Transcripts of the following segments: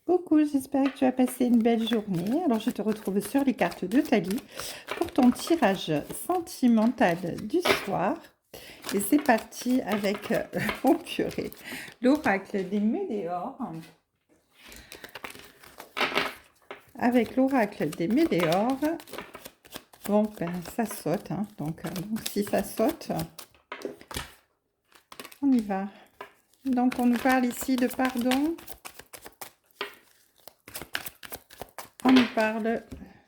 Coucou, j'espère que tu as passé une belle journée. Alors, je te retrouve sur les cartes de Thalie pour ton tirage sentimental du soir. Et c'est parti avec, oh purée, l'oracle des Météores. Avec l'oracle des Météores, bon, ben, ça saute, hein. Donc, si ça saute, on y va. Donc, on nous parle ici de pardon. On nous parle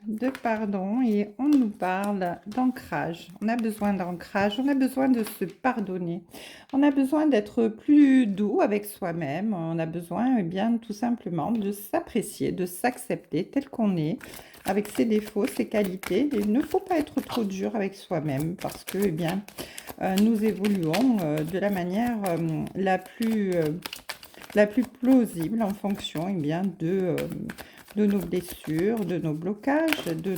de pardon et on nous parle d'ancrage. On a besoin d'ancrage, on a besoin de se pardonner. On a besoin d'être plus doux avec soi-même. On a besoin, eh bien, tout simplement de s'apprécier, de s'accepter tel qu'on est, avec ses défauts, ses qualités. Il ne faut pas être trop dur avec soi-même parce que, eh bien, nous évoluons de la manière la plus plausible en fonction, eh bien, de nos blessures, de nos blocages, de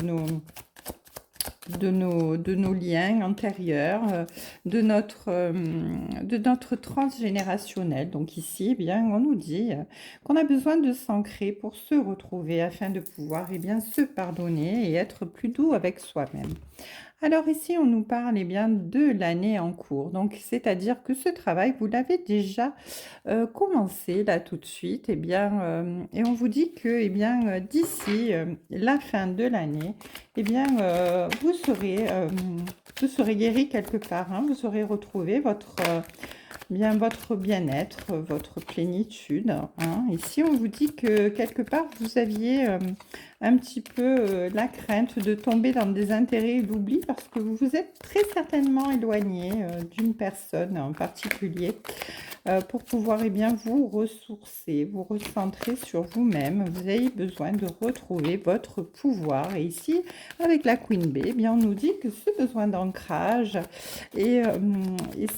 nos liens antérieurs, de notre transgénérationnel. Donc ici, eh bien, on nous dit qu'on a besoin de s'ancrer pour se retrouver afin de pouvoir, eh bien, se pardonner et être plus doux avec soi-même. Alors ici, on nous parle, eh bien, de l'année en cours. Donc, c'est-à-dire que ce travail, vous l'avez déjà commencé là tout de suite. Eh bien, et on vous dit que, eh bien, d'ici la fin de l'année, eh bien, vous serez guéri quelque part, hein. Vous aurez retrouvé votre bien-être, votre plénitude, hein. Ici, on vous dit que quelque part, vous aviez un petit peu la crainte de tomber dans des intérêts et l'oubli parce que vous vous êtes très certainement éloigné d'une personne en particulier pour pouvoir eh bien, vous ressourcer, vous recentrer sur vous-même. Vous avez besoin de retrouver votre pouvoir. Et ici, avec la Queen Bee, eh bien, on nous dit que ce besoin d'ancrage et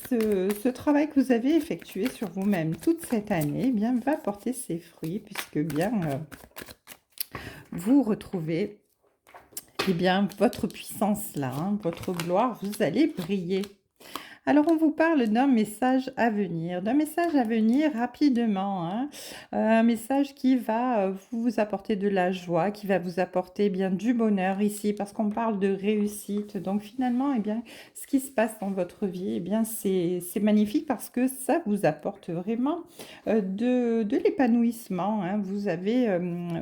ce travail que vous avez effectué sur vous-même toute cette année eh bien, va porter ses fruits puisque bien vous retrouvez eh bien, votre puissance là, hein, votre gloire, vous allez briller. Alors, on vous parle d'un message à venir rapidement, hein. Un message qui va vous apporter de la joie, qui va vous apporter eh bien du bonheur ici, parce qu'on parle de réussite. Donc, finalement, eh bien, ce qui se passe dans votre vie, eh bien, c'est magnifique parce que ça vous apporte vraiment de l'épanouissement, hein. Vous avez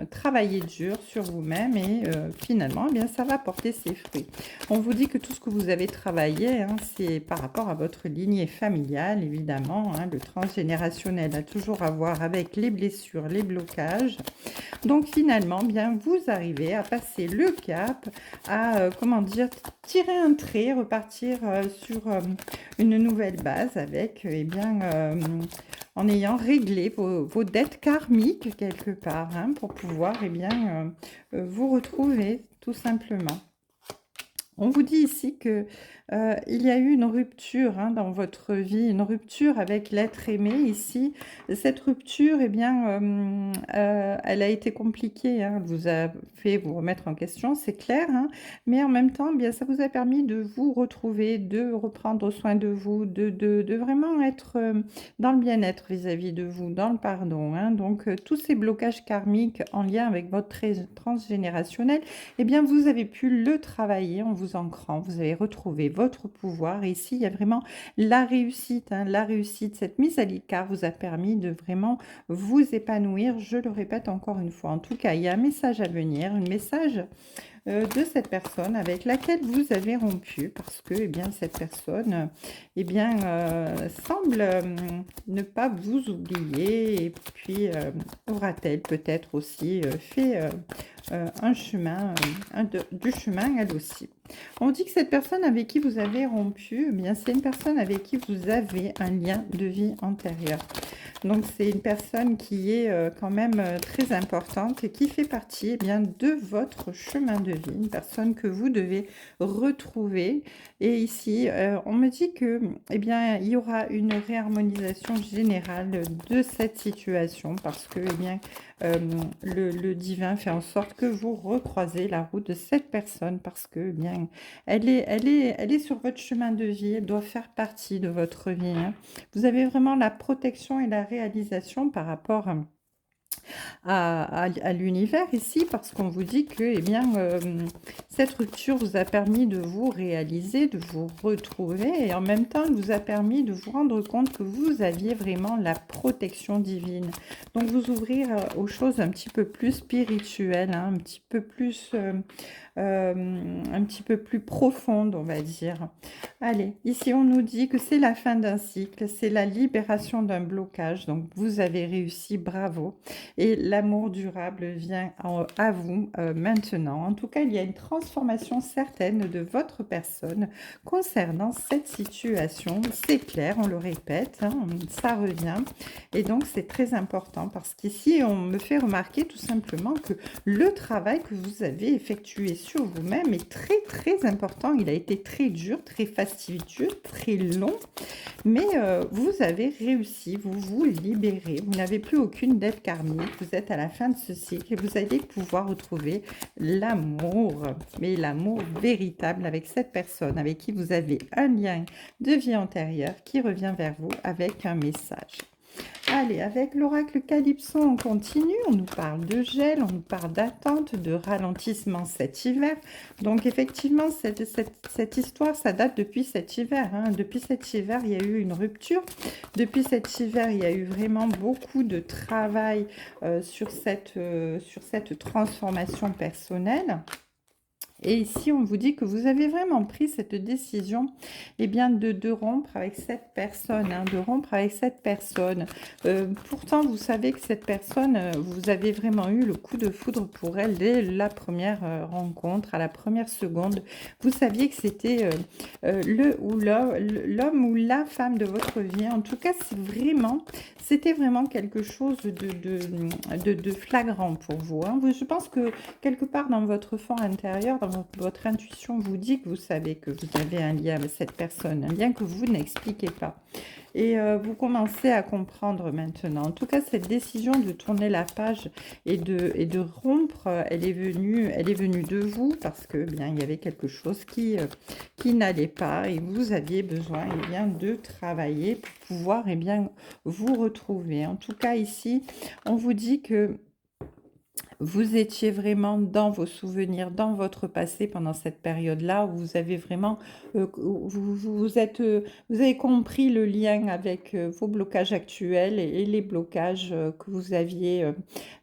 travaillé dur sur vous-même et finalement, eh bien, ça va porter ses fruits. On vous dit que tout ce que vous avez travaillé, hein, c'est par rapport à votre lignée familiale, évidemment, hein. Le transgénérationnel a toujours à voir avec les blessures, les blocages. Donc finalement, bien, vous arrivez à passer le cap, à, comment dire, tirer un trait, repartir sur une nouvelle base avec, eh bien, en ayant réglé vos dettes karmiques quelque part, hein, pour pouvoir, eh bien, vous retrouver tout simplement. On vous dit ici que il y a eu une rupture hein, dans votre vie, une rupture avec l'être aimé ici. Cette rupture, eh bien, elle a été compliquée, hein. Elle vous a fait vous remettre en question, c'est clair, hein. Mais en même temps, eh bien, ça vous a permis de vous retrouver, de reprendre soin de vous, de vraiment être dans le bien-être vis-à-vis de vous, dans le pardon, hein. Donc, tous ces blocages karmiques en lien avec votre transgénérationnel, eh bien, vous avez pu le travailler en vous ancrant, vous avez retrouvé votre pouvoir. Et ici, il y a vraiment la réussite, hein, la réussite. Cette mise à l'écart vous a permis de vraiment vous épanouir, je le répète encore une fois. En tout cas, il y a un message à venir, un message de cette personne avec laquelle vous avez rompu parce que eh bien, cette personne eh bien, semble ne pas vous oublier et puis aura-t-elle peut-être aussi fait un chemin, du chemin elle aussi. On dit que cette personne avec qui vous avez rompu, eh bien, c'est une personne avec qui vous avez un lien de vie antérieur. Donc, c'est une personne qui est quand même très importante et qui fait partie eh bien, de votre chemin de vie, une personne que vous devez retrouver. Et ici, on me dit que, eh bien, il y aura une réharmonisation générale de cette situation parce que, eh bien, le divin fait en sorte que vous recroisez la route de cette personne parce que, eh bien, elle est sur votre chemin de vie, elle doit faire partie de votre vie, hein. Vous avez vraiment la protection et la réalisation par rapport à l'univers ici, parce qu'on vous dit que eh bien, cette rupture vous a permis de vous réaliser, de vous retrouver, et en même temps, elle vous a permis de vous rendre compte que vous aviez vraiment la protection divine. Donc vous ouvrir aux choses un petit peu plus spirituelles, hein, un petit peu plus profondes, on va dire. Allez, ici on nous dit que c'est la fin d'un cycle, c'est la libération d'un blocage, donc vous avez réussi, bravo. Et l'amour durable vient à vous maintenant. En tout cas, il y a une transformation certaine de votre personne concernant cette situation. C'est clair, on le répète, hein, ça revient. Et donc, c'est très important parce qu'ici, on me fait remarquer tout simplement que le travail que vous avez effectué sur vous-même est très, très important. Il a été très dur, très fastidieux, très long. Mais vous avez réussi, vous vous libérez, vous n'avez plus aucune dette karmique, vous êtes à la fin de ce cycle et vous allez pouvoir retrouver l'amour, mais l'amour véritable avec cette personne avec qui vous avez un lien de vie antérieure qui revient vers vous avec un message. Allez, avec l'oracle Calypso, on continue. On nous parle de gel, on nous parle d'attente, de ralentissement cet hiver. Donc, effectivement, cette histoire, ça date depuis cet hiver, hein. Depuis cet hiver, il y a eu une rupture. Depuis cet hiver, il y a eu vraiment beaucoup de travail sur cette transformation personnelle. Et ici, on vous dit que vous avez vraiment pris cette décision, eh bien, de rompre avec cette personne, hein, de rompre avec cette personne. Pourtant, vous savez que cette personne, vous avez vraiment eu le coup de foudre pour elle dès la première rencontre, à la première seconde. Vous saviez que c'était l'homme ou la femme de votre vie. En tout cas, c'était vraiment quelque chose de flagrant pour vous, hein. Je pense que quelque part dans votre fond intérieur, dans votre intuition vous dit que vous savez que vous avez un lien avec cette personne, un lien que vous n'expliquez pas. Et vous commencez à comprendre maintenant. En tout cas, cette décision de tourner la page et de rompre, elle est venue de vous parce que bien il y avait quelque chose qui n'allait pas et vous aviez besoin bien de travailler pour pouvoir bien vous retrouver. En tout cas, ici, on vous dit que vous étiez vraiment dans vos souvenirs, dans votre passé pendant cette période-là, où vous avez vraiment, vous avez compris le lien avec vos blocages actuels et les blocages que vous aviez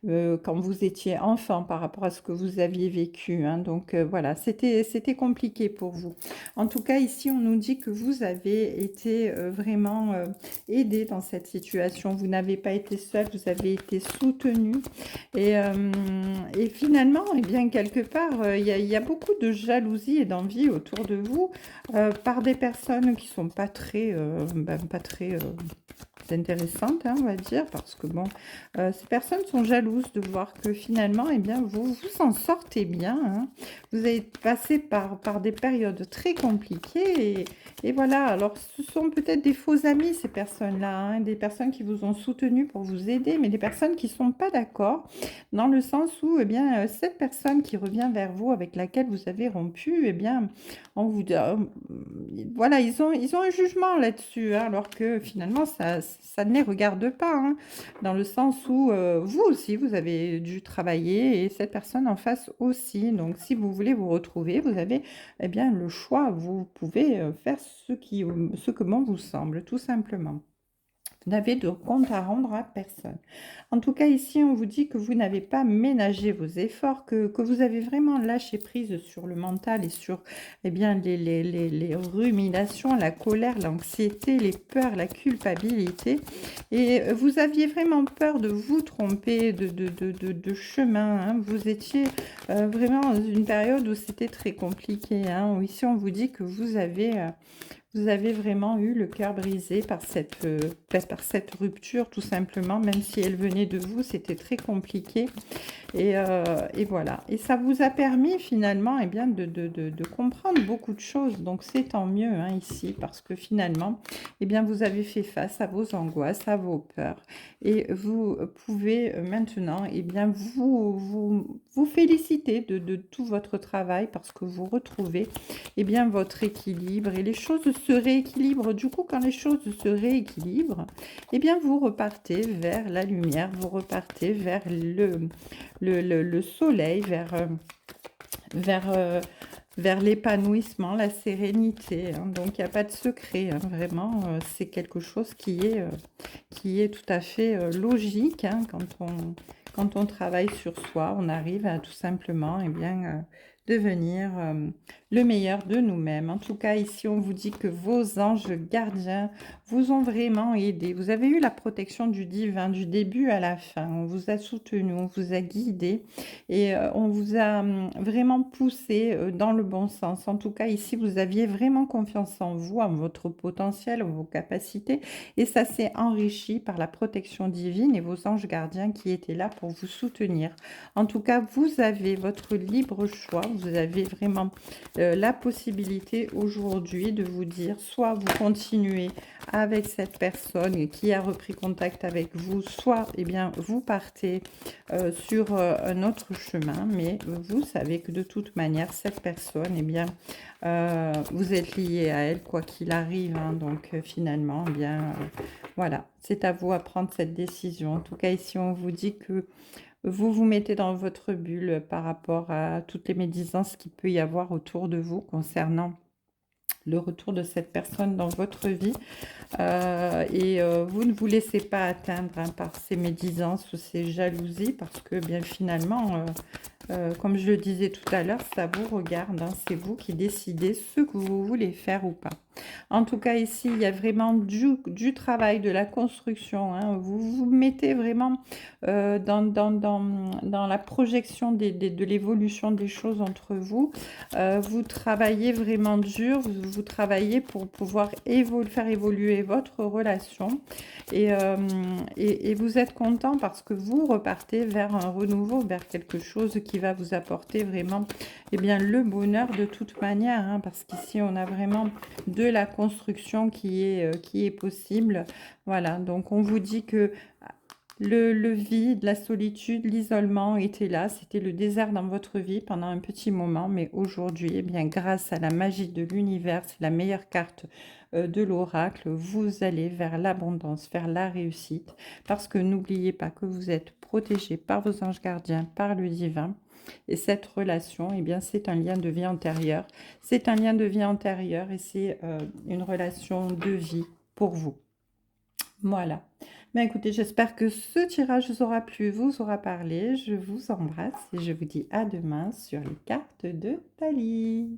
quand vous étiez enfant par rapport à ce que vous aviez vécu, hein. Donc voilà, c'était compliqué pour vous. En tout cas, ici, on nous dit que vous avez été vraiment aidé dans cette situation. Vous n'avez pas été seul, vous avez été soutenu. Et finalement, eh bien, quelque part, il y a beaucoup de jalousie et d'envie autour de vous par des personnes qui sont pas très, pas très intéressantes, hein, on va dire, parce que bon, ces personnes sont jalouses de voir que finalement, eh bien, vous vous en sortez bien, hein. Vous avez passé par des périodes très compliquées et voilà. Alors, ce sont peut-être des faux amis, ces personnes-là, hein, des personnes qui vous ont soutenu pour vous aider, mais des personnes qui sont pas d'accord dans le sens où, eh bien, cette personne qui revient vers vous, avec laquelle vous avez rompu, eh bien, on vous voilà, ils ont un jugement là-dessus, hein, alors que finalement, ça ne les regarde pas, hein, dans le sens où vous aussi, vous avez dû travailler et cette personne en face aussi. Donc, si vous voulez vous retrouver, vous avez eh bien, le choix. Vous pouvez faire ce que bon vous semble, tout simplement. Vous n'avez de compte à rendre à personne. En tout cas, ici, on vous dit que vous n'avez pas ménagé vos efforts, que vous avez vraiment lâché prise sur le mental et sur eh bien, les ruminations, la colère, l'anxiété, les peurs, la culpabilité. Et vous aviez vraiment peur de vous tromper de chemin, hein. Vous étiez vraiment dans une période où c'était très compliqué, hein. Ici, on vous dit que vous avez vraiment eu le cœur brisé par cette rupture, tout simplement, même si elle venait de vous, c'était très compliqué. Et voilà. Et ça vous a permis finalement eh bien, de comprendre beaucoup de choses. Donc c'est tant mieux, hein, ici, parce que finalement, eh bien, vous avez fait face à vos angoisses, à vos peurs. Et vous pouvez maintenant eh bien, vous féliciter de tout votre travail parce que vous retrouvez eh bien, votre équilibre et les choses se rééquilibrent. Du coup, quand les choses se rééquilibrent, eh bien, vous repartez vers la lumière, vous repartez vers le soleil, vers, vers l'épanouissement, la sérénité, hein. Donc, il n'y a pas de secret, hein. Vraiment, c'est quelque chose qui est tout à fait logique, hein. Quand on travaille sur soi, on arrive à tout simplement eh bien, devenir le meilleur de nous-mêmes. En tout cas, ici, on vous dit que vos anges gardiens vous ont vraiment aidé. Vous avez eu la protection du divin du début à la fin. On vous a soutenu, on vous a guidé et on vous a vraiment poussé dans le bon sens. En tout cas, ici, vous aviez vraiment confiance en vous, en votre potentiel, en vos capacités et ça s'est enrichi par la protection divine et vos anges gardiens qui étaient là pour vous soutenir. En tout cas, vous avez votre libre choix. Vous avez vraiment la possibilité aujourd'hui de vous dire soit vous continuez avec cette personne qui a repris contact avec vous, soit eh bien, vous partez sur un autre chemin, mais vous savez que de toute manière, cette personne, eh bien, vous êtes lié à elle quoi qu'il arrive, hein. Donc finalement, eh bien, voilà, c'est à vous à prendre cette décision. En tout cas, ici, on vous dit que vous vous mettez dans votre bulle par rapport à toutes les médisances qu'il peut y avoir autour de vous concernant le retour de cette personne dans votre vie. Vous ne vous laissez pas atteindre hein, par ces médisances ou ces jalousies parce que bien finalement, comme je le disais tout à l'heure, ça vous regarde, hein. C'est vous qui décidez ce que vous voulez faire ou pas. En tout cas, ici, il y a vraiment du travail, de la construction, hein. Vous vous mettez vraiment dans la projection de l'évolution des choses entre vous. Vous travaillez vraiment dur, vous travaillez pour pouvoir faire évoluer votre relation. Et vous êtes content parce que vous repartez vers un renouveau, vers quelque chose qui va vous apporter vraiment eh bien, le bonheur de toute manière, hein, parce qu'ici, on a vraiment de la construction qui est possible. Voilà, donc on vous dit que le vide, la solitude, l'isolement était là, c'était le désert dans votre vie pendant un petit moment, mais aujourd'hui, eh bien, grâce à la magie de l'univers, c'est la meilleure carte de l'oracle, vous allez vers l'abondance, vers la réussite, parce que n'oubliez pas que vous êtes protégé par vos anges gardiens, par le divin, et cette relation, eh bien, c'est un lien de vie antérieure, c'est un lien de vie antérieure et c'est une relation de vie pour vous. Voilà. Mais écoutez, j'espère que ce tirage vous aura plu, vous aura parlé. Je vous embrasse et je vous dis à demain sur les cartes de Thalie.